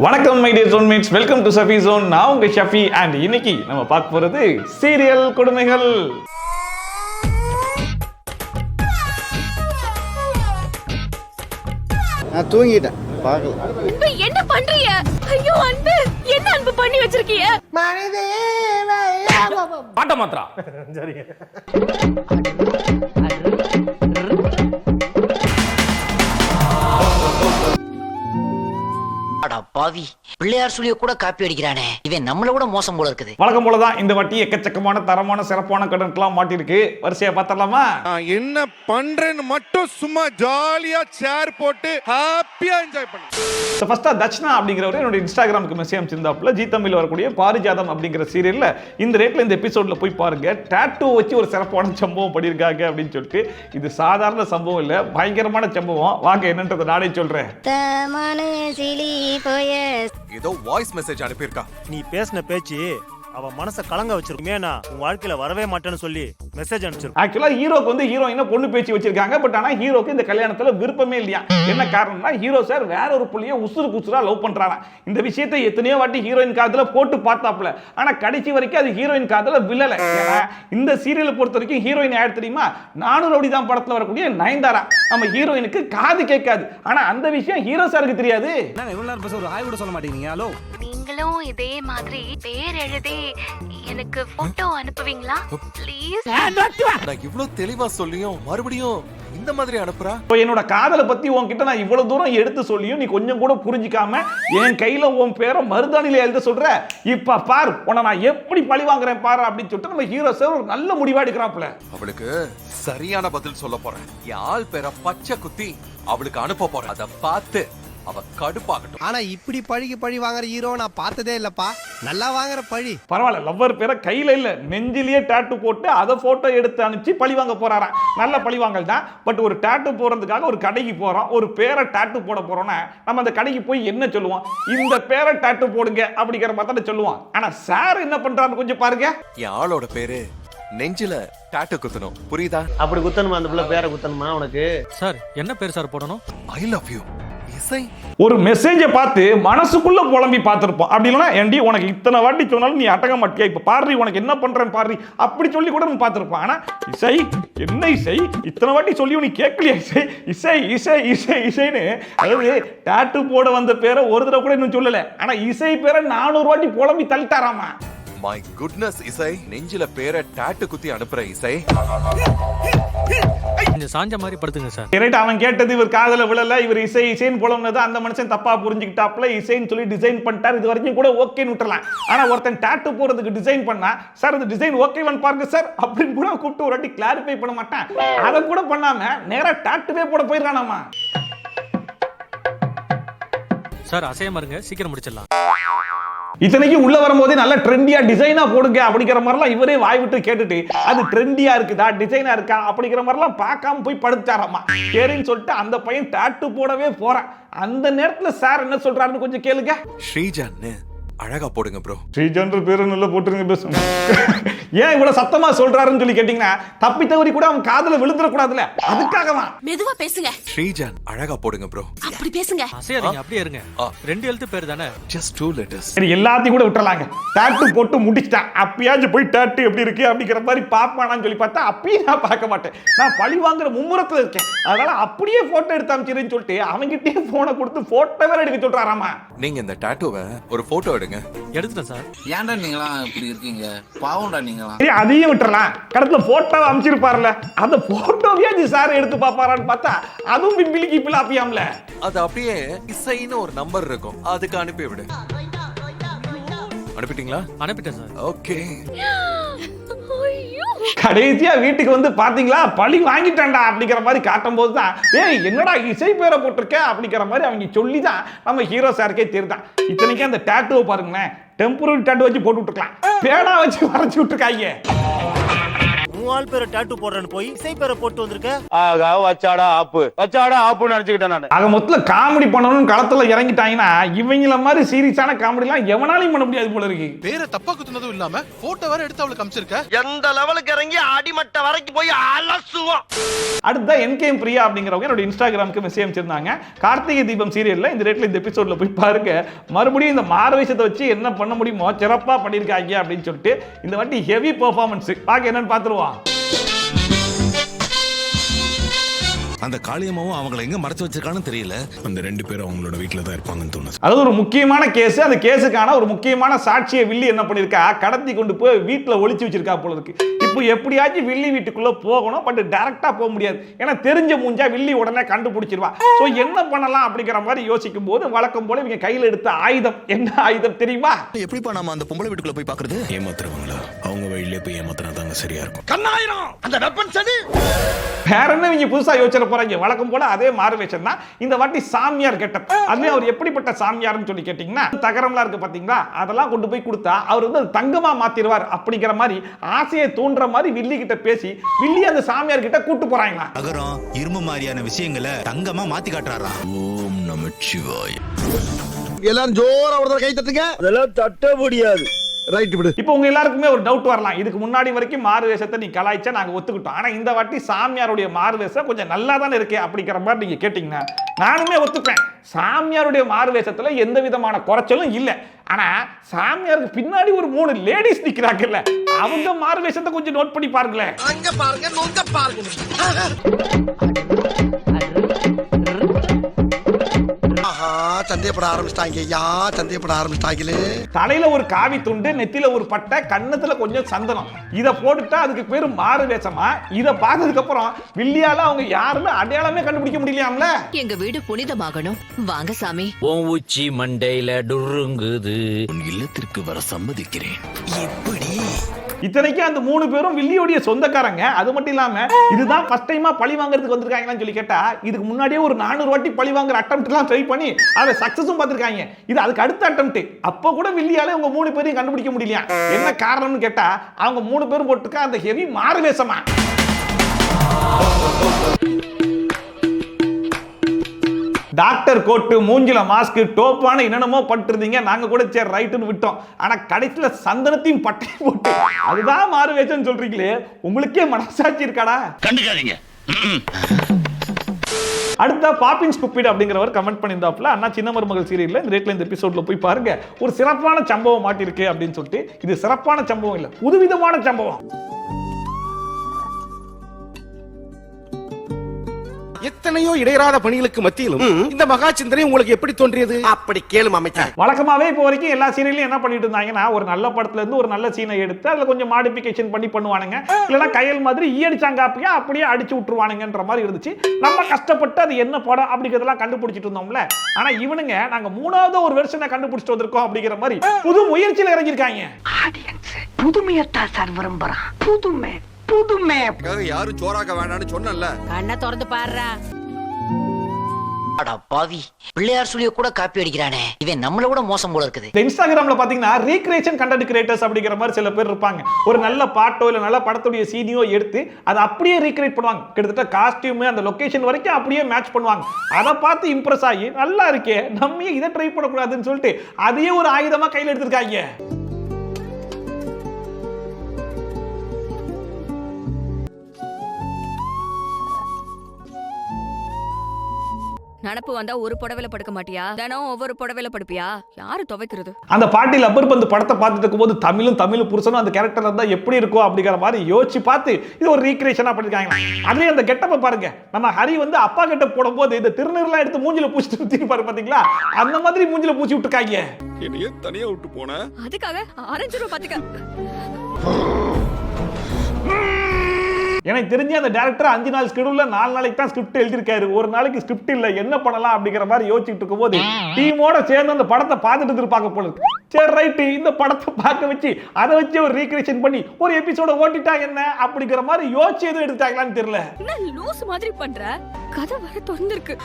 வணக்கம் my dear zonemates, welcome to Shafi zone. நான் உங்க ஷஃபி அண்ட் இன்னைக்கு நம்ம பார்க்க போறது சீரியல் கொடுமைகள். நான் தூங்கிட்டேன், பார்க்கல. அன்பு என்ன பண்றீங்க? ஐயோ அன்பு, என்ன அன்பு பண்ணி வச்சிருக்கீங்க? பாட்ட மாத்ரா. சரிங்க. பாவி பிள்ளையார் சொல்லிய கூட காப்பி அடிக்கிறானே, இவன் நம்மள கூட மோசம் போல இருக்குது. வழக்கம் போலதான் இந்த வாட்டி எக்கச்சக்கமான தரமான சிறப்பான கடன்லாம் மாட்டிருக்கு. வரிசையா பார்த்தலாமா? என்ன பண்றேன்னு மட்டும் சும்மா ஜாலியா சேர் போட்டு ஹாப்பியா என்ஜாய் பண்ணு. ஃபர்ஸ்டா தட்சிணா அப்படிங்கிறவர் என்னோட இன்ஸ்டாகிராமுக்கு மெசேஜ் அனுப்பிச்சிருந்தாப்புல, ஜி தமிழ்ல வரக்கூடிய பாரிஜாதம் அப்படிங்கிற சீரியல்ல இந்த ரேட்ல இந்த எபிசோட்ல போய் பாருங்க, டாட்டூ வச்சு ஒரு சிறப்பான சம்பவம் பண்ணியிருக்காங்க அப்படின்னு சொல்லிட்டு. இது சாதாரண சம்பவம் இல்ல, பயங்கரமான சம்பவம். வாங்க என்னன்றதை நானே சொல்றேன். ஏதோ வாய்ஸ் மெசேஜ் அனுப்பியிருக்கா. நீ பேசின பேச்சு அவ மனச கலங்க வச்சிருக்கே. நான் உன் வாழ்க்கையில வரவே மாட்டேன்னு சொல்லி மெசேஜ் அனுப்பிச்சிருக்கேன். ஆக்சுவலா ஹீரோக்கு வந்து ஹீரோயினை பொண்ணு பேச்சு வச்சிருக்காங்க. பட் ஆனா ஹீரோக்கு இந்த கல்யாணத்துல விருப்பமே இல்லையா. என்ன காரணம்னா, ஹீரோ சார் வேற ஒரு புள்ளிய உசுரா லவ் பண்றாராம். இந்த விஷயத்தை எத்தனையோ வாட்டி ஹீரோயின் காதுல போட்டு பார்த்தாப்ல, ஆனா கடைசி வரைக்கும் அது ஹீரோயின் காதுல விழல. ஏன்னா இந்த சீரியலை பொறுத்த வரைக்கும் ஹீரோயின் யார் தெரியுமா? 400 ரவுடி தான் படத்துல வரக்கூடிய நயன்தாரா. நம்ம ஹீரோயினுக்கு காது கேட்காது. ஆனா அந்த விஷயம் ஹீரோ சாருக்கு தெரியாது. ஒரு ஹாய் கூட சொல்ல மாட்டேங்கிறீங்க. ஹலோ, நீங்களும் இதே மாதிரி பேர் எழுதி எனக்கு போட்டோ அனுப்புவீங்களா ப்ளீஸ்? நான் இவ்ளோ தெளிவா சொல்லியும் மறுபடியும் இந்த மாதிரி அனுப்புறா. இப்போ என்னோட காதலை பத்தி உன்கிட்ட நான் இவ்வளவு தூரம் எடுத்து சொல்லியும் நீ கொஞ்சம் கூட புரிஞ்சிக்காம என் கையில உன் பேரை மருதாணில எழுத சொல்ற. இப்ப பார் உன்னை நான் எப்படி பழி வாங்குறேன் பாரு அப்படின்னு சொல்லிட்டு நம்ம ஹீரோ சார் ஒரு நல்ல முடிவா எடுக்கிறாப்ல. அவளுக்கு சரியான பதில் சொல்ல போறேன். என் ஆள் பேரை பச்சை குத்தி அவளுக்கு அனுப்ப போறேன். அதை பார்த்து அவ கடுப்பாகட்டும். ஆனா இப்படி பழி வாங்குற ஹீரோ நான் பார்த்ததே இல்லப்பா. நல்லா வாங்குற பழி. பரவாயில்ல, லவ்வர் பேரை கையில இல்ல நெஞ்சிலேயே டாட்டூ போட்டு அதை போட்டோ எடுத்து அனுப்பிச்சு பழி வாங்க போறாராம். நல்ல பழி வாங்கல் தான். பட் ஒரு டாட்டூ போறதுக்காக ஒரு கடைக்கு போறோம், ஒரு பேரை டாட்டூ போட போறோம்னா நம்ம அந்த கடைக்கு போய் என்ன சொல்லுவோம்? இந்த பேரை டாட்டூ போடுங்க அப்படிங்கிற மாதிரி சொல்லுவோம். ஆனா சார் என்ன பண்றாருன்னு கொஞ்சம் பாருங்க. என் ஆளோட பேரு நெஞ்சில டாட்டூ குத்தணும், புரியுதா? அப்படி குத்தணுமா? அந்த பிள்ளை பேரை குத்தணுமா உனக்கு? சார் என்ன பேர் சார் போடணும்? ஐ லவ் யூ இசை. ஒரு மெசேஜை பார்த்து மனசுக்குள்ள புலம்பி பார்த்திருப்போம். அப்படி இல்லைன்னா ஏண்டி உனக்கு இத்தனை வாட்டி சொன்னாலும் நீ அடங்க மாட்டியா, இப்ப பாரு உனக்கு என்ன பண்றேன் பாரு அப்படி சொல்லி கூட நம்ம பார்த்திருப்போம். ஆனா இசை என்ன இசை, இத்தனை வாட்டி சொல்லியும் நீ கேட்கலையா? இசை இசை இசை இசை இசைன்னு, அதாவது டாட்டூ போட வந்த பேரை ஒரு தடவை கூட இன்னும் சொல்லல. ஆனா இசை பேரை 400 வாட்டி புலம்பி தள்ளிட்டாராமா. மை குட்னஸ் இசை, நெஞ்சில பேரை டாட்டூ குத்தி அனுப்புற இசை. கொஞ்சம் சாஞ்ச மாதிரி படுத்துங்க சார். கரெக்ட். அவன் கேட்டது இவர் காதல விழல, இவர் இசை இசைன்னு புலம்னது அந்த மனுஷன் தப்பா புரிஞ்சுக்கிட்டாப்ல. இசைன்னு சொல்லி டிசைன் பண்ணிட்டார். இது வரைக்கும் கூட ஓகேன்னு விட்டுறலாம். ஆனா ஒருத்தன் டாட்டூ போறதுக்கு டிசைன் பண்ணா, சார் இந்த டிசைன் ஓகேவான்னு பாருங்க சார் அப்படின்னு கூட கூப்பிட்டு ஒரு வாட்டி கிளாரிஃபை பண்ண மாட்டான். அதை கூட பண்ணாம நேரா டாட்டூவே போட போயிருக்கானாமா. சார் அசையமா இருங்க, சீக்கிரம் முடிச்சிடலாம். இத்தனைக்கு உள்ள வரும்போதே நல்ல ட்ரெண்டியா டிசைனா போடுங்க அப்படிங்கிற மாதிரிலாம் இவரே வாய் விட்டு கேட்டுட்டு அது ட்ரெண்டியா இருக்குதா டிசைனா இருக்கா அப்படிங்கிற மாதிரிலாம் பார்க்காம போய் படுத்தாராமா. சரின்னு சொல்லிட்டு அந்த பையன் டாட்டூ போடவே போறான். அந்த நேரத்துல சார் என்ன சொல்றாருன்னு கொஞ்சம் கேளுங்க. ஸ்ரீஜான்னு அழகா போடுங்க ப்ரோ. ஸ்ரீஜான்ற பேரு நல்லா போட்டுருங்க. பேசுங்க. ஏன் இவ்வளவு சத்தமா சொல்றாருன்னு சொல்லி கேட்டீங்கன்னா, தப்பி தவறி கூட அவன் காதுல விழுந்துட கூடாதுல, அதுக்காக தான். மெதுவா பேசுங்க. ஸ்ரீஜான் அழகா போடுங்க ப்ரோ. அப்படி பேசுங்க. அசையாதீங்க, அப்படியே இருங்க. 2 எழுத்து பேர் தானே. Just 2 letters. சரி எல்லாத்தையும் கூட விட்டுறலாங்க. டாட்டூ போட்டு முடிச்சிட்டான். அப்பயாச்சும் போய் டாட்டூ எப்படி இருக்கு அப்படிங்கிற மாதிரி பாப்பானான்னு சொல்லி பார்த்தா அப்பயும் நான் பார்க்க மாட்டேன். நான் பழி வாங்குற மும்முரத்துல இருக்கேன். அதனால அப்படியே போட்டோ எடுத்து அமைச்சிருன்னு சொல்லிட்டு அவங்கிட்டே போனை கொடுத்து போட்டோ வேற எடுக்க சொல்றாராமா. நீங்க இந்த டாட்டூவை ஒரு போட்டோ எடுங்க. எடுத்துட்டேன் சார். ஏன்டா நீங்களா இப்படி இருக்கீங்க? பாவம்டா நீங்களா. சரி அதையும் விட்டுறலாம். கடத்துல போட்டோ அமைச்சிருப்பார்ல, அந்த போட்டோவையாச்சும் சார் எடுத்து பாப்பாரான்னு பார்த்தா அதுவும் பிம்பிலிக்கு பிளாப்பியாம்ல. அது அப்படியே இசைன்னு ஒரு நம்பர் இருக்கும், அதுக்கு அனுப்பி விடு. அனுப்பிட்டீங்களா? அனுப்பிட்டேன் சார். ஓகே. கடைசியா வீட்டுக்கு வந்து பாத்தீங்களா பழி வாங்கிட்டான்டா அப்படிங்கிற மாதிரி காட்டும் போது தான், ஏய் என்னடா இசை பேரை போட்டிருக்க அப்படிங்கிற மாதிரி அவங்க சொல்லி தான் நம்ம ஹீரோ சாருக்கே தெரியுதான். இத்தனைக்கும் அந்த டாட்டூவை பாருங்களேன், டெம்பரரி டாட்டூ வச்சு போட்டு விட்டுருக்கலாம், பேடா வச்சு வரைச்சு விட்டுருக்காங்க. உன் ஆள் பேரை டாட்டூ போடுறேன்னு போய் இசை பேரை போட்டு வந்திருக்க. ஆகா வச்சாடா ஆப்புன்னு நினைச்சுக்கிட்டேன் நானு. ஆக மொத்தத்தில் காமெடி பண்ணணும்னு களத்துல இறங்கிட்டாங்கன்னா இவங்கள மாதிரி சீரியஸான காமெடிலாம் எவனாலையும் பண்ண முடியாது போல இருக்கு. பேரை தப்பா குத்துனதும் இல்லாம போட்டோ வேற எடுத்து அவளுக்கு அனுப்பிச்சிருக்க. எந்த லெவலுக்கு இறங்கி அடிமட்ட வரைக்கும் போய் அலசுவோம். அடுத்த என்கேஎம் பிரியா அப்படிங்கிறவங்க என்னோட இன்ஸ்டாகிராமுக்கு மெசேஜ் அனுப்பிச்சிருந்தாங்க. கார்த்திகை தீபம் சீரியல்ல இந்த ரேட்ல இந்த எபிசோட்ல போய் பாருங்க, மறுபடியும் இந்த மார்வேஷத்தை வச்சு என்ன பண்ண முடியுமோ சிறப்பா பண்ணிருக்காங்க அப்படின்னு சொல்லிட்டு இந்த வாட்டி ஹெவி பெர்ஃபார்மன்ஸ் பாக்க என்னன்னு பாத்துருவோம். அந்த காளியம்மாவும் அவங்களை எங்க மறைச்சு வச்சிருக்கான்னு தெரியல. அந்த 2 பேரும் அவங்களோட வீட்டுல தான் இருப்பாங்கன்னு தோணுது. அதாவது ஒரு முக்கியமான கேஸ், அந்த கேஸுக்கான ஒரு முக்கியமான சாட்சியை வில்லி என்ன பண்ணிருக்கா, கடத்தி கொண்டு போய் வீட்டுல ஒளிச்சு வச்சிருக்கா போல இருக்கு. இப்போ எப்படியாச்சும் வில்லி வீட்டுக்குள்ள போகணும், பட் டைரக்டா போக முடியாது, ஏன்னா தெரிஞ்ச மூஞ்சா வில்லி உடனே கண்டுபிடிச்சிருவா. சோ என்ன பண்ணலாம் அப்படிங்கிற மாதிரி யோசிக்கும் போது வழக்கம் போல இவங்க கையில எடுத்த ஆயுதம் என்ன ஆயுதம் தெரியுமா? எப்படிப்பா நாம அந்த பொம்பளை வீட்டுக்குள்ள போய் பாக்குறது? ஏமாத்துறவங்களா அவங்க வழியிலே போய் ஏமாத்தினா தாங்க சரியா இருக்கும். கண்ணாயிரம் அந்த வெப்பன் சதி வேற என்ன இவங்க புதுசா யோசிச்சு போறாங்க. வழக்கம் போல அதே மார்வேஷன் தான் இந்த வாட்டி சாமியார் கெட்டப். அதுலயும் அவர் எப்படிப்பட்ட சாமியார்னு சொல்லி கேட்டீங்கன்னா, தகரம்லாம் இருக்கு பாத்தீங்களா, அதெல்லாம் கொண்டு போய் கொடுத்தா அவர் வந்து தங்கமா மாத்திடுவார் அப்படிங்கிற மாதிரி ஆசையை தூண்டுற மாதிரி வில்லி கிட்ட பேசி வில்லி அந்த சாமியார் கிட்ட கூட்டு போறாங்களா. அகரம் இரும்பு மாதிரியான விஷயங்களை தங்கமா மாத்தி காட்டுறாரா. ஓம் நமச்சிவாய. எல்லாரும் ஜோரா ஒரு கை தட்டுங்க. அதெல்லாம் தட்ட முடியாது. ரைட் விடு. இப்போ உங்க எல்லாருக்குமே ஒரு டவுட் வரலாம், இதுக்கு முன்னாடி வரைக்கும் மார்வேஷத்தை நீ கலாய்ச்சா நாங்க ஒத்துக்கிட்டோம், ஆனா இந்த வாட்டி சாமியாருடைய மார்வேஷம் கொஞ்சம் நல்லா தானே இருக்கு அப்படிங்கிற மாதிரி நீங்க கேட்டீங்கன்னா நானுமே ஒத்துப்பேன். சாமியாருடைய மார்வேஷத்துல எந்த விதமான குறைச்சலும் இல்ல. ஆனா சாமியாருக்கு பின்னாடி ஒரு 3 லேடிஸ் நிக்கிறாங்கல்ல, அவங்க மார்வேஷத்தை கொஞ்சம் நோட் பண்ணி பாருங்களேன். அங்க பாருங்க நோங்க சந்தேகப்பட ஆரம்பிச்சிட்டாங்களே. தலையில ஒரு காவி துண்டு, நெத்தில ஒரு பட்டை, கண்ணத்துல கொஞ்சம் சந்தனம், இத போட்டுட்டா அதுக்கு பேரு மாறு வேஷமா? இத பார்த்ததுக்கு அப்புறம் வில்லியால அவங்க யாருமே அடையாளமே கண்டுபிடிக்க முடியலையாம்ல. எங்க வீடு புனிதமாகணும், வாங்க சாமி. உச்சி மண்டையில டுருங்குது. உன் இல்லத்திற்கு வர சம்மதிக்கிறேன். எப்படி? இத்தனைக்கும் அந்த 3 பேரும் வில்லியோடைய சொந்தக்காரங்க. அது மட்டும் இல்லாம இதுதான் ஃபர்ஸ்ட் டைமா பழி வாங்குறதுக்கு வந்திருக்காங்கன்னு சொல்லி கேட்டா, இதுக்கு முன்னாடியே ஒரு 400 வாட்டி பழி வாங்குற அட்டெம்ப்ட் எல்லாம் ட்ரை பண்ணி அதை சக்சஸும் பார்த்திருக்காங்க. இது அதுக்கு அடுத்த அட்டெம்ப்ட். அப்போ கூட வில்லியால அவங்க 3 பேரையும் கண்டுபிடிக்க முடியலையா. என்ன காரணம்னு கேட்டா, அவங்க 3 பேரும் போட்டுக்க அந்த ஹெவி மாறுவேஷமா. டாக்டர் கோட்டு, மூஞ்சில மாஸ்க், டோப்பான என்னென்னமோ பட்டிருந்தீங்க, நாங்க கூட சரி ரைட்டுன்னு விட்டோம். ஆனா கடைசியில சந்தனத்தையும் பட்டையும் போட்டு அதுதான் மாறுவேஷம்னு சொல்றீங்களே, உங்களுக்கே மனசாட்சி இருக்காடா? கண்டுக்காதீங்க. அடுத்த பாப்பின் ஸ்டூபிட் அப்படிங்கிறவர் கமெண்ட் பண்ணியிருந்தாப்புல, அண்ணா சின்ன மருமகள் சீரியல்ல இந்த ரேட்ல இந்த எபிசோட்ல போய் பாருங்க, ஒரு சிறப்பான சம்பவம் மாட்டிருக்கு அப்படின்னு சொல்லிட்டு. இது சிறப்பான சம்பவம் இல்ல, புதுவிதமான சம்பவம். எத்தனையோ இடையறாத பணிகளுக்கு மத்தியிலும் இந்த மகா சிந்தனை உங்களுக்கு எப்படி தோன்றியது? அப்படி கேளும் அமைச்சர். வழக்கமாவே இப்போ வரைக்கும் எல்லா சீரியலையும் என்ன பண்ணிட்டு இருந்தாங்கன்னா, ஒரு நல்ல படத்துல இருந்து ஒரு நல்ல சீனை எடுத்து அதுல கொஞ்சம் மாடிஃபிகேஷன் பண்ணி பண்ணுவானுங்க, இல்லைன்னா கையல் மாதிரி ஈயடிச்சாங்காப்பியா அப்படியே அடிச்சு விட்டுருவானுங்கன்ற மாதிரி இருந்துச்சு. நம்ம கஷ்டப்பட்டு அது என்ன படம் அப்படிங்கிறதெல்லாம் கண்டுபிடிச்சிட்டு இருந்தோம்ல. ஆனா இவனுங்க நாங்க 3வது ஒரு வெர்ஷனை கண்டுபிடிச்சிட்டு வந்திருக்கோம் அப்படிங்கிற மாதிரி புது முயற்சியில இறங்கியிருக்காங்க. புதுமையத்தான் சார் விரும்புறான். புதுமை யாரும் சோறாக்க வேண்டாம்னு சொன்னல. கண்ணை திறந்து பாருடா. அட பாவி, பிள்ளையார் சொல்லிய கூட காப்பி அடிக்கிறானே, இவன் நம்மள விட மோசம் போல இருக்குது. இந்த இன்ஸ்டாகிராம்ல பாத்தீங்கன்னா ரீக்ரியேஷன் கண்டென்ட் கிரியேட்டர்ஸ் அப்படிங்கிற மாதிரி சில பேர் இருப்பாங்க. ஒரு நல்ல பாட்டோ இல்ல நல்ல படத்துடைய சீனியோ எடுத்து அதை அப்படியே ரீக்ரியேட் பண்ணுவாங்க. கிட்டத்தட்ட காஸ்டியூம் அந்த லொகேஷன் வரைக்கும் அப்படியே மேட்ச் பண்ணுவாங்க. அதை பார்த்து இம்ப்ரெஸ் ஆகி நல்லா இருக்கே, நம்ம இதை ட்ரை பண்ணக்கூடாதுன்னு சொல்லிட்டு அதையே ஒரு ஆயுதமா கையில் எடுத்திருக்காங்க. நடப்பு வந்தா ஒரு புடவையில படுக்க மாட்டியா? தினம் ஒவ்வொரு புடவையில படுப்பியா? யாரு துவைக்கிறது? அந்த பாட்டி லப்பர் பந்து படத்தை பார்த்துட்டு இருக்கும்போது தமிழ் புருஷனும் அந்த கேரக்டர் இருந்தா எப்படி இருக்கும் அப்படிங்கிற மாதிரி யோசிச்சு பார்த்து இது ஒரு ரீக்ரியேஷனா பண்ணிருக்காங்க. அதுலயே அந்த கெட்டப்ப பாருங்க, நம்ம ஹரி வந்து அப்பா கெட்டப் போடும்போது இந்த திருநீர்லாம் எடுத்து மூஞ்சில பூச்சிட்டு சுத்தி பாரு பாத்தீங்களா, அந்த மாதிரி மூஞ்சில பூச்சி விட்டுருக்காங்க. என்னைய தனியா விட்டு போன அதுக்காக ஆரஞ்சு ரூபா பாத்துக்க. எனக்கு தெரிஞ்சு அந்த டைரக்டர் 5 நாள் ஸ்கெடியூல்ல 4 நாளைக்கு தான் ஸ்கிரிப்ட் எழுதிருக்காரு. ஒரு நாளைக்கு ஸ்கிரிப்ட் இல்ல, என்ன பண்ணலாம் அப்படிங்கிற மாதிரி யோசிச்சுட்டு இருக்கும்போது டீமோட சேர்ந்து அந்த படத்தை பார்த்துட்டு இருப்பாங்க போல இருக்கு. சரி ரைட்டு, இந்த படத்தை பார்க்க வச்சு அதை வச்சு ஒரு ரீக்ரியேஷன் பண்ணி ஒரு எபிசோட ஓட்டிட்டா என்ன அப்படிங்கிற மாதிரி யோசிச்சு எதுவும் எடுத்தாங்களான்னு தெரியல. என்ன லூஸ் மாதிரி பண்ற? கதை வர திறந்திருக்கு.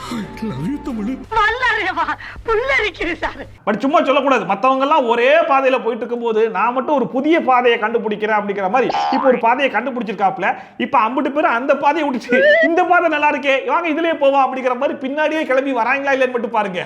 பட் சும்மா சொல்லக்கூடாது, மத்தவங்க எல்லாம் ஒரே பாதையில போயிட்டு இருக்கும்போது நான் மட்டும் ஒரு புதிய பாதையை கண்டுபிடிக்கிறேன் அப்படிங்கிற மாதிரி இப்போ ஒரு பாதையை கண்டுபிடிச்சிருக்காப்ல. இப்ப 50 பேர் அந்த பாதையை விட்டுச்சு இந்த பாதை நல்லா இருக்கே வாங்க இதுலயே போவோம் அப்படிங்கிற மாதிரி பின்னாடியே கிளம்பி வராங்களா இல்லைன்னு மட்டும் பாருங்க.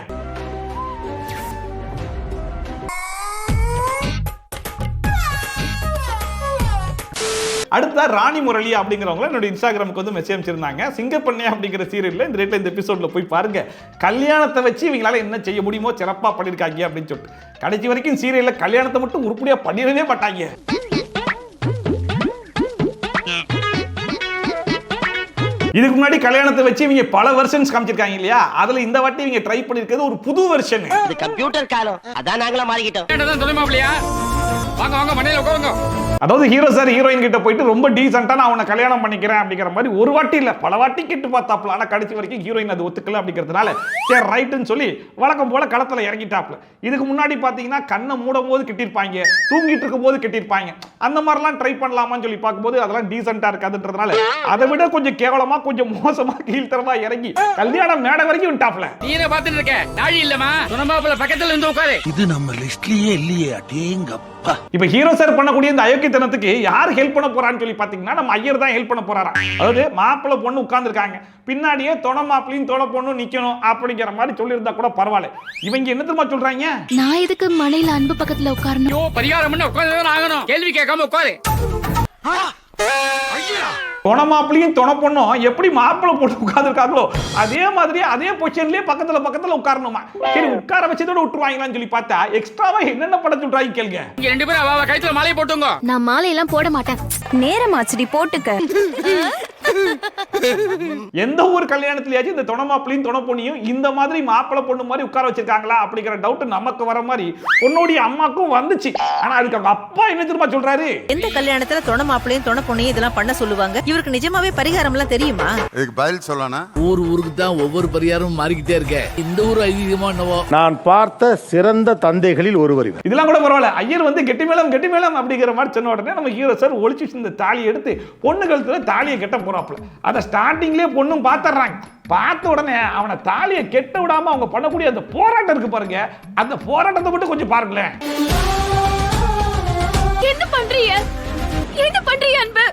அடுத்த ராணி முரளி அப்படிங்கிறவங்க என்னோட இன்ஸ்டாகிராமுக்கு வந்து மெசேஜ் அனுப்பிச்சிருந்தாங்க. சிங்கப்பண்ணை அப்படிங்கிற சீரியல்ல இந்த ரேட்ல இந்த எபிசோட்ல போய் பாருங்க, கல்யாணத்தை வச்சு இவங்களால என்ன செய்ய முடியுமோ சிறப்பா பண்ணிருக்காங்க அப்படின்னு சொல்லிட்டு. கடைசி வரைக்கும் சீரியல்ல கல்யாணத்தை மட்டும் உருப்படியா பண்ணிடவே மாட்டாங்க. இதுக்கு முன்னாடி கல்யாணத்தை வச்சு இவங்க பல வெர்ஷன்ஸ் காமிச்சிருக்காங்க இல்லையா, அதுல இந்த வாட்டி இவங்க ட்ரை பண்ணிருக்கிறது ஒரு புது வெர்ஷன். இது கம்ப்யூட்டர் காலம், அதான் நாங்களா மாறிக்கிட்டோம். அதாவது ஹீரோ சார் ஹீரோயின் கிட்ட போயிட்டு ரொம்ப டீசென்ட்டா நான் அவனை கல்யாணம் பண்ணிக்கிறேன் அப்படிங்கிற மாதிரி ஒரு வாட்டி இல்ல பல வாட்டி கேட்டு பார்த்தாப்ல. ஆனா கடைசி வரைக்கும் ஹீரோயின் அது ஒத்துக்கல அப்படிங்கிறதுனால சரி ரைட்டுன்னு சொல்லி வழக்கம் போல களத்துல இறங்கிட்டாப்ல. இதுக்கு முன்னாடி பாத்தீங்கன்னா கண்ணை மூடும் போது கட்டிருப்பாங்க, தூங்கிட்டு இருக்கும் போது கட்டிருப்பாங்க, அந்த மாதிரிலாம் ட்ரை பண்ணலாமான்னு சொல்லி பார்க்கும்போது அதெல்லாம் டீசென்ட்டா இருக்காதுன்றதுனால அதை விட கொஞ்சம் கேவலமா கொஞ்சம் மோசமா கீழ்த்தரமா இறங்கி கல்யாணம் மேடை வரைக்கும் விட்டாப்ல. நீனே பாத்துட்டு இருக்க நாழி இல்லமா சொன்னமாப்ல பக்கத்துல இருந்து உட்காரு. இது நம்ம லிஸ்ட்லயே இல்லையே அடேங்கப்பா. இப்ப ஹீரோ சார் பண்ணக்கூடிய இந்த அயோக்கியத்தனத்துக்கு யார் ஹெல்ப் பண்ண போறான்னு சொல்லி பாத்தீங்கன்னா நம்ம ஐயர் தான் ஹெல்ப் பண்ண போறாரா. அதாவது மாப்பிள்ளை பொண்ணு உட்கார்ந்து இருக்காங்க, பின்னாடியே தொண மாப்பிளையும் தொண பொண்ணும் நிக்கணும் அப்படிங்கிற மாதிரி சொல்லி இருந்தா கூட பரவாயில்ல. இவங்க என்ன தெரியுமா சொல்றாங்க, நான் எதுக்கு மனையில அன்பு பக்கத்துல உட்காரணும்? பரிகாரம் பண்ண உட்கார்ந்து ஆகணும், கேள்வி கேட்காம உட்காரு. தொண மாப்பிளையும் தொண பொண்ணும் எப்படி மாப்பிள்ளை போட்டு உட்கார்ந்து இருக்காங்களோ அதே மாதிரி அதே பொசிஷன்லயே பக்கத்துல பக்கத்துல உட்காரணுமா. சரி உட்கார வச்சதோட விட்டுருவாங்களான்னு சொல்லி பார்த்தா எக்ஸ்ட்ராவா என்னென்ன படம் சொல்றாங்க கேளுங்க. இங்க 2 பேரும் அவ கழுத்துல மாலையை போட்டுங்க. நான் மாலையெல்லாம் போட மாட்டேன், நேரமாச்சுடி போட்டுக்க. எந்த ஒரு கல்யாணத்திலேயாச்சும் இந்த தொண மாப்பிளையும் தொண பொண்ணையும் இந்த மாதிரி மாப்பிள்ளை பொண்ணு மாதிரி உட்கார வச்சிருக்காங்களா அப்படிங்கிற டவுட் நமக்கு வர மாதிரி பொண்ணுடைய அம்மாக்கும் வந்துச்சு. ஆனா அதுக்கு அவங்க அப்பா என்ன தெரியுமா சொல்றாரு, எந்த கல்யாணத்துல தொண மாப்பிளையும் தொண பொண்ணையும் இதெல்லாம் பண்ண சொல்லுவாங்க? இவருக்கு நிஜமாவே பரிகாரம் எல்லாம் தெரியுமா? இதுக்கு பதில் சொல்லணும். ஊருக்கு தான் ஒவ்வொரு பரிகாரமும் மாறிக்கிட்டே இருக்க. இந்த ஊர் ஐதீகமா என்னவோ. நான் பார்த்த சிறந்த தந்தைகளில் ஒருவர் இவர். இதெல்லாம் கூட பரவாயில்ல, ஐயர் வந்து கெட்டி மேளம் அப்படிங்கிற மாதிரி சொன்ன உடனே நம்ம ஹீரோ சார் ஒளிச்சு இந்த தாலியை எடுத்து பொண்ணு கழுத்துல தாலியை கட்ட போறாப்ல. அதை ஸ்டார்டிங்லேயே பொண்ணும் பார்த்துறாங்க. பார்த்த உடனே அவனை தாலியை கெட்ட விடாம அவங்க பண்ணக்கூடிய அந்த போராட்டம் இருக்கு பாருங்க, அந்த போராட்டத்தை மட்டும் கொஞ்சம் பாருங்களேன். என்ன பண்றீங்க? என்ன பண்றீங்க அன்பு?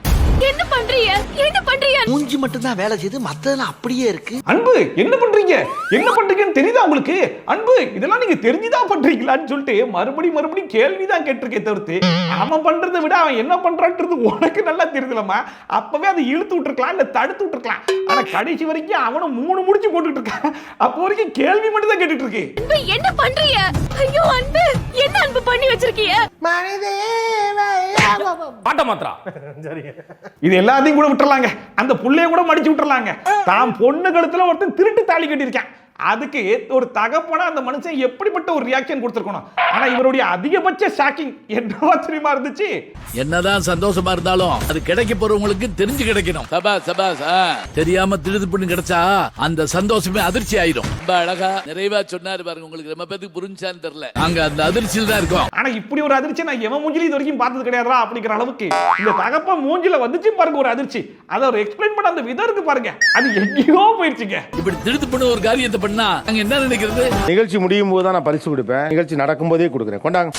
என்ன பண்றீங்க? என்ன பண்றீங்க? மூஞ்சி மட்டும் தான் வேலை செய்து மத்ததெல்லாம் அப்படியே இருக்கு. அன்பு என்ன பண்றீங்க? என்ன பண்றீங்கன்னு தெரியுதா உங்களுக்கு? அன்பு இதெல்லாம் நீங்க தெரிஞ்சுதான் பண்றீங்களான்னு சொல்லிட்டு மறுபடியும் கேள்விதான் கேட்டிருக்கே தவிர்த்து அவன் பண்றதை விட அவன் என்ன பண்றான்றது உனக்கு நல்லா தெரியுதுலமா. அப்பவே அதை இழுத்து விட்டுருக்கலாம் இல்ல தடுத்து விட்டுருக்கலாம். ஆனா கடைசி வரைக்கும் அவனும் 3 முடிச்சு போட்டுட்டு இருக்கான். அப்போ வரைக்கும் கேள்வி மட்டும் தான் கேட்டுட்டு இருக்கு. அன்பு என்ன பண்றீங்க? ஐயோ அன்பு என்ன அன்பு பண்ணி வச்சிருக்கீங்க? பாட்ட மாத்ரா. இது எல்லாத்தையும் கூட விட்டுறலாங்க, அந்த புள்ளைய கூட மடிச்சு விட்டுறலாங்க. தான் பொண்ணு கழுத்துல ஒருத்தன் திருட்டு தாலி கட்டியிருக்கான். அதுக்கு ஒரு தகப்பனா அந்த மனுஷன் எப்படிப்பட்ட ஒரு ரியாக்ஷன் கொடுத்திருக்கணும். ஆனா இவருடைய அதிகபட்ச ஷாக்கிங் என்னவா தெரியுமா இருந்துச்சு, என்னதான் சந்தோஷமா இருந்தாலும் அது கிடைக்க போறவங்களுக்கு தெரிஞ்சு கிடைக்கணும். சபாஸ் தெரியாம திருது கிடைச்சா அந்த சந்தோஷமே அதிர்ச்சி ஆயிடும். ரொம்ப அழகா நிறைவா சொன்னாரு பாருங்க. உங்களுக்கு ரொம்ப பேருக்கு புரிஞ்சான்னு தெரியல, அங்க அந்த அதிர்ச்சியில் தான் இருக்கும். ஆனா இப்படி ஒரு அதிர்ச்சி நான் எவன் மூஞ்சில இது வரைக்கும் பார்த்தது கிடையாதா அப்படிங்கிற அளவுக்கு இந்த தகப்ப மூஞ்சில வந்துச்சு பாருங்க ஒரு அதிர்ச்சி. அதை ஒரு எக்ஸ்பிளைன் பண்ண அந்த விதம் இருக்கு பாருங்க, அது எங்கேயோ போயிடுச்சுங்க. இப்படி திருது பண்ண ஒரு காரியத்தை பண்ணா அங்க என்ன நினைக்கிறது? நிகழ்ச்சி முடியும் போது தான் நான் பரிசு கொடுப்பேன், நிகழ்ச்சி நடக்கும் போதே கொடுக்குறேன். கொண்டாங்க.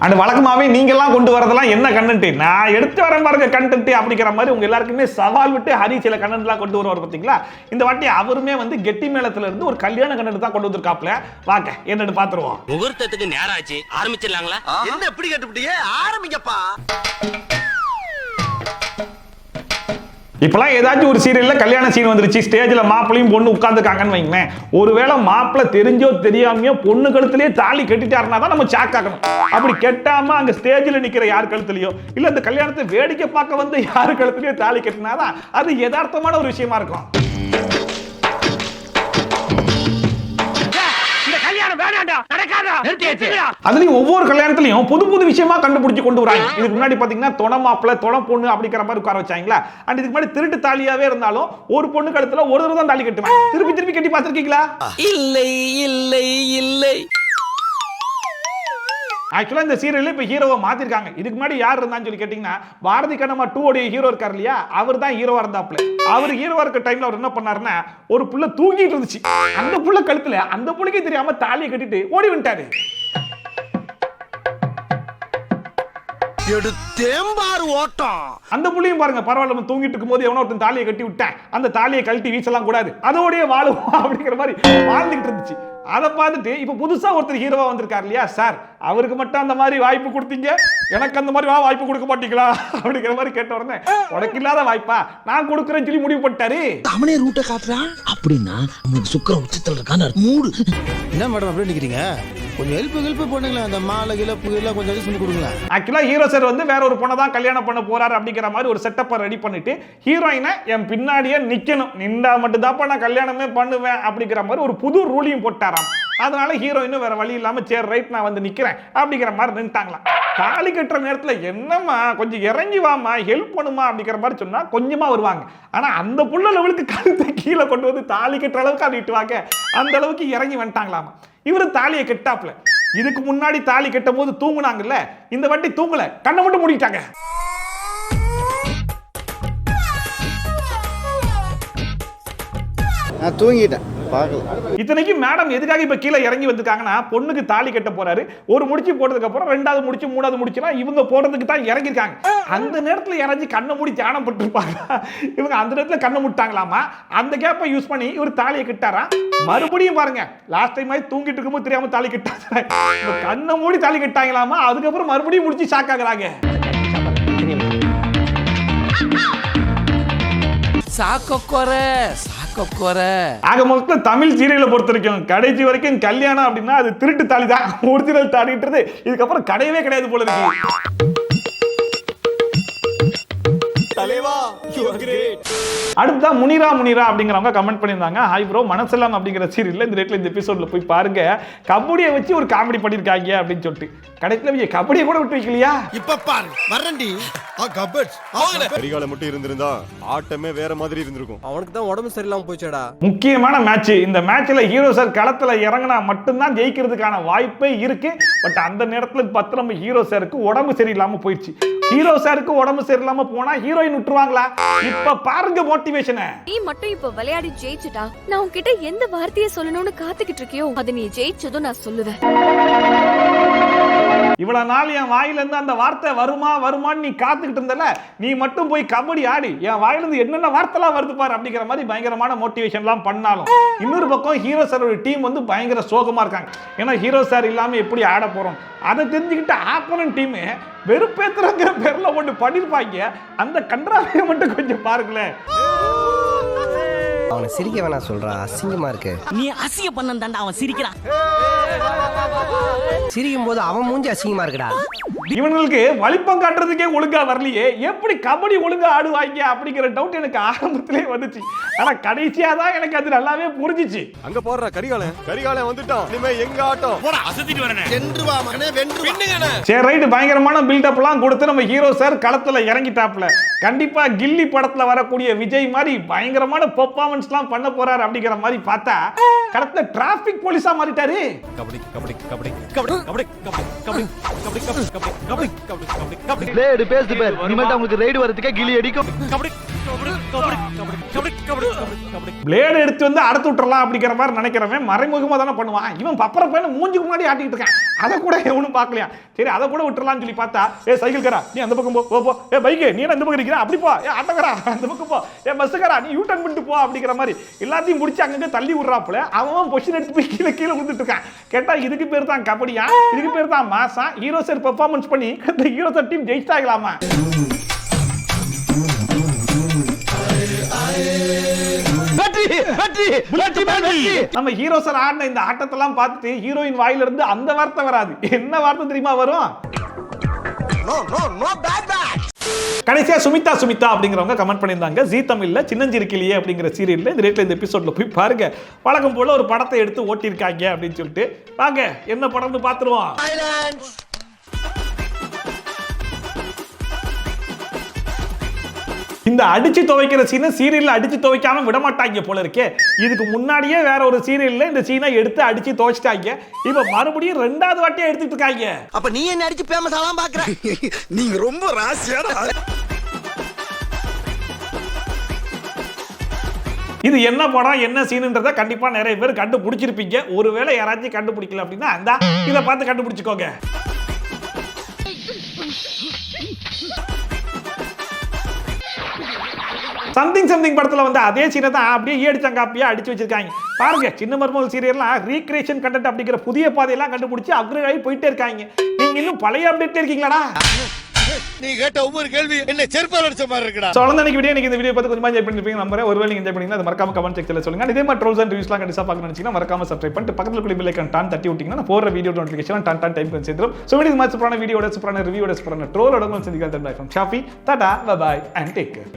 அந்த வழக்கமாவே நீங்க எல்லாம் கொண்டு வரதெல்லாம் என்ன கண்டென்ட், நான் எடுத்து வரேன் பாருங்க கண்டென்ட் அப்படிங்கிற மாதிரி உங்க எல்லாருக்குமே சவால் விட்டு ஹரி சில கண்டென்ட் எல்லாம் கொண்டு வருவார் பாத்தீங்களா. இந்த வாட்டி அவருமே வந்து கெட்டி மேளத்துல இருந்து ஒரு கல்யாண கண்டென்ட் தான் கொண்டு வந்திருக்காப்ல. வாங்க என்னன்னு பாத்துருவோம். முகூர்த்தத்துக்கு நேரம் ஆச்சு, ஆரம்பிச்சிடலாங்களா? என்ன எப்படி கேட்டுப்பிட்டீங்க? ஆரம்பிங்கப்பா. இப்பெல்லாம் ஏதாச்சும் ஒரு சீரியல்ல கல்யாண சீன் வந்துருச்சு, ஸ்டேஜ்ல மாப்பிளையும் பொண்ணு உட்கார்ந்துருக்காங்கன்னு வைங்களேன். ஒருவேளை மாப்பிள்ளை தெரிஞ்சோ தெரியாமையோ பொண்ணு கழுத்துலயே தாலி கட்டிட்டாருன்னா தான் நம்ம சாக் ஆகணும். அப்படி கெட்டாம அங்க ஸ்டேஜ்ல நிக்கிற யார் கழுத்துலயோ இல்ல இந்த கல்யாணத்தை வேடிக்கை பார்க்க வந்து யார் கழுத்துலயோ தாலி கட்டினாதான் அது யதார்த்தமான ஒரு விஷயமா இருக்கும். அதுலயும் ஒவ்வொரு கல்யாணத்திலையும் புது புது விஷயமா கண்டுபிடிச்சு கொண்டு வராங்க. இதுக்கு முன்னாடி பாத்தீங்கன்னா தொண மாப்பிள்ளை தொண பொண்ணு அப்படிங்கிற மாதிரி உட்கார வச்சாங்களா. அண்ட் இதுக்கு முன்னாடி திருட்டு தாலியாவே இருந்தாலும் ஒரு பொண்ணு கழுத்துல ஒரு தடவை தான் தாலி கட்டுவேன். திருப்பி திருப்பி கட்டி பார்த்திருக்கீங்களா? இல்லை இல்லை இல்லை. என்ன பண்றீங்க? என்ன பண்றீங்க? என்ன பண்றீங்க? முஞ்சி மட்டும் தான் வேலை செய்து மத்ததெல்லாம் அப்படியே இருக்கு. அன்பு என்ன பண்றீங்க? ஆக்சுவலா இந்த சீரியல்ல இப்ப ஹீரோவை மாத்திருக்காங்க. இதுக்கு முன்னாடி யார் இருந்தான்னு சொல்லி கேட்டீங்கன்னா பாரதி கண்ணம்மா 2 உடைய ஹீரோ இருக்கார் இல்லையா, அவர் தான் ஹீரோவா இருந்தாப்ல. அவர் ஹீரோவா இருக்க டைம்ல அவர் என்ன பண்ணாருன்னா, ஒரு புள்ள தூங்கிட்டு இருந்துச்சு, அந்த புள்ள கழுத்துல அந்த புள்ளைக்கு தெரியாம தாலியை கட்டிட்டு ஓடி வந்துட்டாரு. தேம்பாறு ஓட்டம். அந்த புள்ளையும் பாருங்க, பரவாயில்ல நம்ம தூங்கிட்டு இருக்கும்போது எவனோ ஒருத்தன் தாலியை கட்டி விட்டேன், அந்த தாலியை கழட்டி வீசலாம் கூடாது, அதோடய வாழுவோம் அப்படிங்கிற மாதிரி வாழ்ந்துகிட்டு இருந்துச்சு. அதை பார்த்துட்டு இப்ப புதுசா ஒருத்தர் ஹீரோவா வந்திருக்காரு இல்லையா சார், அவருக்கு மட்டும் அந்த மாதிரி வாய்ப்பு கொடுத்தீங்க, எனக்கு அந்த மாதிரி வாய்ப்பு கொடுக்க மாட்டீங்களா அப்படிங்கிற மாதிரி கேட்ட உடனே, உனக்கு இல்லாத வாய்ப்பா நான் கொடுக்குறேன்னு சொல்லி முடிவு பண்ணிட்டாரு. அவனே ரூட்டை காட்டுறான் அப்படின்னா நமக்கு சுக்கர உச்சத்துல இருக்கான்னு மூடு. என்ன மேடம் அப்படி நிக்கிறீங்க, கொஞ்சம் ஹெல்ப் பண்ணுங்களேன், அந்த மாலை இழப்பு எல்லாம் கொஞ்சம் சொல்லி கொடுங்களேன். ஆக்சுவலா ஹீரோ சார் வந்து வேற ஒரு பொண்ணை தான் கல்யாணம் பண்ண போறாரு அப்படிங்கிற மாதிரி ஒரு செட்டப்பை ரெடி பண்ணிட்டு ஹீரோயினை என் பின்னாடியே நிக்கணும், நின்றா மட்டும் தான் நான் கல்யாணமே பண்ணுவேன் அப்படிங்கிற மாதிரி ஒரு புது ரூலையும் போட்டாராம். அதனால ஹீரோயினும் வேற வழி இல்லாம சரி ரைட் நான் வந்து நிக்கிறேன் அப்படிங்கிற மாதிரி நின்ட்டாங்களாம். தாலி கட்டுற நேரத்துல என்னம்மா கொஞ்சம் இறங்கி வாமா ஹெல்ப் பண்ணுமா அப்படிங்கிற மாதிரி சொன்னா கொஞ்சமா வருவாங்க. ஆனா அந்த புள்ள லெவலுக்கு கழுத்தை கீழே கொண்டு வந்து தாலி கட்டுற அளவுக்கு ஆடிட்டுவாங்க, அந்த அளவுக்கு இறங்கி வந்துட்டாங்களாமா. இவரு தாலியை கெட்டாப்ல. இதுக்கு முன்னாடி தாலி கட்டும் போது தூங்குனாங்கல்ல, இந்த வாட்டி தூங்கல, கண்ணை மட்டும் மூடிட்டாங்க. நான் தூங்கிட்டேன் பார்க்கல. இத்தனைக்கு மேடம் எதுக்காக இப்ப கீழே இறங்கி வந்திருக்காங்கன்னா, பொண்ணுக்கு தாலி கட்ட போறாரு, ஒரு முடிச்சு போட்டதுக்கு அப்புறம் 2வது முடிச்சு 3வது முடிச்சுலாம் இவங்க போடுறதுக்கு தான் இறங்கிருக்காங்க. அந்த நேரத்துல இறங்கி கண்ணை மூடி தியானம் பண்ணிருப்பாங்க, இவங்க அந்த நேரத்துல கண்ணை மூட்டாங்களாமா. அந்த கேப்பை யூஸ் பண்ணி இவர் தாலியை கட்டாரா. மறுபடியும் பாருங்க, லாஸ்ட் டைம் மாதிரி தூங்கிட்டு இருக்கும்போது தெரியாம தாலி கட்டாங்க, கண்ணை மூடி தாலி கட்டாங்களாமா. அதுக்கப்புறம் மறுபடியும் முடிச்சு ஷாக் ஆகுறாங்க. ஆக மொத்தம் தமிழ் சீரியலை பொறுத்த வரைக்கும் கடைசி வரைக்கும் கல்யாணம் அப்படின்னா அது திருட்டு தாலி தான், ஒரிஜினல் தாலின்றது இதுக்கப்புறம் கிடையவே கிடையாது போல இருக்கு. அடுத்தா முனிரா அப்படிங்கிறவங்க கமெண்ட் பண்ணியிருந்தாங்க, ஹாய் ப்ரோ மனசெல்லாம் அப்படிங்கிற சீரியல்ல இந்த ரேட்ல இந்த எபிசோட்ல போய் பாருங்க, கபடியை வச்சு ஒரு காமெடி பண்ணிருக்காங்க அப்படின்னு சொல்லிட்டு. கடைசியில கபடியை கூட விட்டு வைக்கலையா? இப்ப பாரு வரண்டி கரிகால மட்டும் இருந்திருந்தா ஆட்டமே வேற மாதிரி இருந்திருக்கும். அவனுக்கு தான் உடம்பு சரியில்லாம போயிச்சடா. முக்கியமான மேட்ச். இந்த மேட்ச்ல ஹீரோ சார் களத்துல இறங்கினா மட்டும்தான் ஜெயிக்கிறதுக்கான வாய்ப்பே இருக்கு. பட் அந்த நேரத்துல பார்த்து நம்ம ஹீரோ சாருக்கு உடம்பு சரியில்லாம போயிடுச்சு. ஹீரோ சாருக்கு உடம்பு சரியில்லாம போனா ஹீரோயின் விட்டுருவாங்களா? இப்ப பாருங்க மோட்டிவேஷன். நீ மட்டும் இப்ப விளையாடி ஜெயிச்சுட்டா, நான் உன்கிட்ட எந்த வார்த்தையை சொல்லணும்னு காத்துக்கிட்டு இருக்கியோ அது நீ ஜெயிச்சதும் நான் சொல்லுவேன். இவ்வளவு நாள் என் வாயில இருந்து அந்த வார்த்தை வருமான்னு நீ காத்துக்கிட்டு இருந்தல, நீ மட்டும் போய் கபடி ஆடி என் வாயில இருந்து என்னென்ன வார்த்தைலாம் வருது பாரு அப்படிங்கிற மாதிரி பயங்கரமான மோட்டிவேஷன் எல்லாம் பண்ணாலும், இன்னொரு பக்கம் ஹீரோ சாரோட டீம் வந்து பயங்கர சோகமா இருக்காங்க. ஏன்னா ஹீரோ சார் இல்லாம எப்படி ஆட போறோம் அதை தெரிஞ்சுக்கிட்டு ஆப்போனன்ட் டீம் வெறுப்பேத்துறங்கிற பேர்ல ஒன்று பண்ணிருப்பாங்க. அந்த கன்றாவியை மட்டும் கொஞ்சம் பாருங்களேன். அவனை சிரிக்க வேணா சொல்றா, அசிங்கமா இருக்கு. நீ அசிங்க பண்ணந்தாண்டா அவன் சிரிக்கிறான். சிரிக்கும் போது அவன் மூஞ்சி அசிங்கமா இருக்குடா. இவங்களுக்கு வலிப்பம் காட்டுறதுக்கே ஒழுங்கா வரலையே, எப்படி கபடி ஒழுங்கா ஆடுவாங்க அப்படிங்கிற டவுட் எனக்கு ஆரம்பத்திலே வந்துச்சு. ஆனா கடைசியா தான் எனக்கு அது நல்லாவே புரிஞ்சிச்சு. அங்க போடுற கரிகாலன் வந்துட்டான், இனிமே எங்க ஆட்டம் போடா அசத்திட்டு வரனே வென்றுவா மகனே வென்றுவா. சரி ரைட், பயங்கரமான பில்டப் எல்லாம் கொடுத்து நம்ம ஹீரோ சார் களத்துல இறங்கிட்டாப்ல. கண்டிப்பா கில்லி படத்துல வரக்கூடிய விஜய் மாதிரி பயங்கரமான பெர்ஃபார்மன்ஸ் எல்லாம் பண்ண போறாரு அப்படிங்கிற மாதிரி பார்த்தா களத்துல டிராபிக் போலீஸா மாறிட்டாரு. கபடி கபடி கபடி கபடி கபடி கபடி கபடி கபடி கபடி கபடி கபடி பிளேடு பேஸ்ட் பேர் இனிமேல் உங்களுக்கு ரைடு வரதுக்கே கிளி அடிக்கும். கபடி கபடி கபடி கபடி கபடி கபடி பிளேடு எடுத்து வந்து அடத்து விட்டுறலாம் அப்படிங்கிற மாதிரி நினைக்கிறவன் மறைமுகமா தானே பண்ணுவான். இவன் பப்பர பையனை மூஞ்சுக்கு முன்னாடி ஆட்டிட்டு இருக்கான், அதை கூட எவனும் பார்க்கலையா. சரி அதை கூட விட்டுறலாம்னு சொல்லி பார்த்தா, சைக்கிள் காரா நீ அந்த பக்கம் போ, பைக்கு நீ அந்த பக்கம் நிக்கிற அப்படி போ, ஆட்டோக்காரா அந்த பக்கம் போ, பஸ்ஸுக்காரா நீ யூ டர்ன் பண்ணிட்டு போ அப்படிங்கிற மாதிரி எல்லாத்தையும் முடிச்சு அங்கங்க தள்ளி விடுறாப்புல. அவன் பொசிஷன் எடுத்து போய் கீழே விழுந்துட்டு இருக்கான். கேட்டா இதுக்கு பேர் தான் கபடியா, இதுக்கு பேர் தான் மாசா. ஹீரோ சார் பெர்ஃபார்மன்ஸ் பண்ணி இந்த ஹீரோ சார் டீம் ஜெயிச்சாகலாமா? நம்ம ஹீரோ சார் ஆடின இந்த ஆட்டத்தெல்லாம் பார்த்துட்டு ஹீரோயின் வாயில இருந்து அந்த வார்த்தை வராது. என்ன வார்த்தை தெரியுமா வரும்? கடைசியா சுமிதா அப்படிங்கிறவங்க கமெண்ட் பண்ணியிருந்தாங்க, ஜீ தமிழ்ல சின்னஞ்சிருக்கிலேயே அப்படிங்கிற சீரியல்ல இந்த ரேட்ல இந்த எபிசோட்ல போய் பாருங்க, வழக்கம் போல ஒரு படத்தை எடுத்து ஓட்டியிருக்காங்க அப்படின்னு சொல்லிட்டு. வாங்க என்ன படம்னு பார்த்துருவோம். இந்த அடிச்சு துவைக்கிற சீனை சீரியல்ல அடிச்சு துவைக்காம விட மாட்டாங்க போல இருக்கே. இதுக்கு முன்னாடியே வேற ஒரு சீரியல்ல இந்த சீனை எடுத்து அடிச்சு துவைச்சிட்டாங்க. இப்ப மறுபடியும் 2வது வாட்டியா எடுத்துட்டு இருக்காங்க. அப்ப நீ என்ன அடிச்சு பேமஸ் ஆலாம் பாக்குற? நீங்க ரொம்ப ராசியான இது என்ன படம் என்ன சீனுன்றத கண்டிப்பா நிறைய பேர் கண்டுபிடிச்சிருப்பீங்க. ஒருவேளை யாராச்சும் கண்டுபிடிக்கல அப்படின்னா அந்த இதை பார்த்து கண்டுபிடிச்சுக்கோங்க. சம்திங் படத்துல வந்து அதே சீனை தான் அப்படியே ஈடிச்சங்காப்பியா அடிச்சு வச்சிருக்காங்க. பாருங்க, சின்ன மருமகள் சீரியல்லாம் ரீக்ரியேஷன் கண்டென்ட் அப்படிங்கிற புதிய பாதையெல்லாம் கண்டுபிடிச்சு அப்கிரேட் ஆகி போயிட்டே இருக்காங்க. நீங்க இன்னும் பழைய அப்டேட் இருக்கீங்களாடா? நீ கேட்ட ஒவ்வொரு கேள்வி என்ன செருப்பால் அடிச்ச மாதிரி இருக்குடா. சோ அவ்வளவுதான் வீடியோ. நீங்க இந்த வீடியோ பார்த்து கொஞ்சமா என்ஜாய் பண்ணிருப்பீங்க நம்புறேன். ஒருவேளை நீங்க என்ஜாய் பண்ணீங்கன்னா அது மறக்காம கமெண்ட் செக்ஷன்ல சொல்லுங்க. இதே மாதிரி ட்ரோல்ஸ் அண்ட் ரிவ்யூஸ்லாம் கண்டிப்பா பார்க்கணும்னு நினைச்சீங்கன்னா மறக்காம சப்ஸ்கிரைப் பண்ணிட்டு பக்கத்துல இருக்கிற பெல் ஐகான் டான் தட்டி விட்டீங்கன்னா நான் போற வீடியோ நோட்டிஃபிகேஷன் டான் டைம் பண்ணி சேர்ந்துரும். சோ வீடியோ மாதிரி சூப்பரான வீடியோட சூப்பரான ரிவ்யூவோட சூப்பரான ட்ரோலோட உங்களுக்கு சந்திக்கிறேன். Bye from Shafi. Tata bye bye and take care.